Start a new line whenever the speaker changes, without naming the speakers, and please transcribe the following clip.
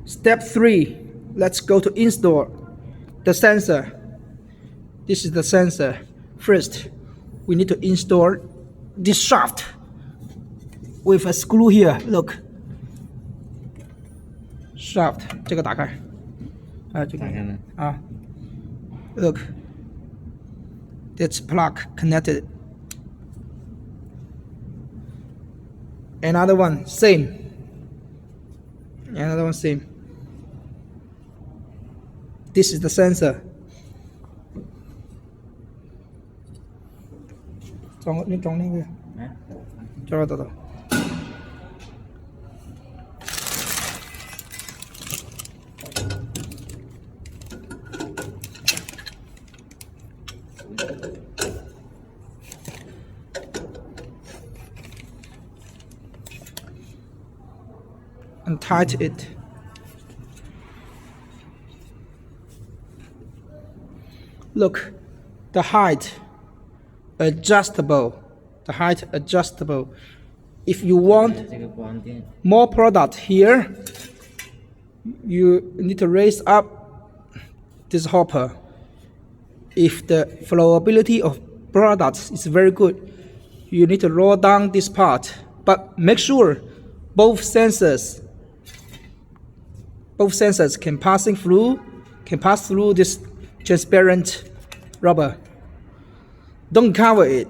Step 3, let's go to install the sensor. This is the sensor. First, we need to install this shaft with a screw here. Look, shaft 这个打开，这个
打开了
啊 ，look, this plug connected. Another one same. Another one same. This is the sensor. 你装那个，这个等。And tighten it. Look, the height adjustable. The height adjustable. If you want more product here, you need to raise up this hopper. If the flowability of products is very good, you need to roll down this part. But make sure both sensors can pass through this transparent rubber. Don't cover it.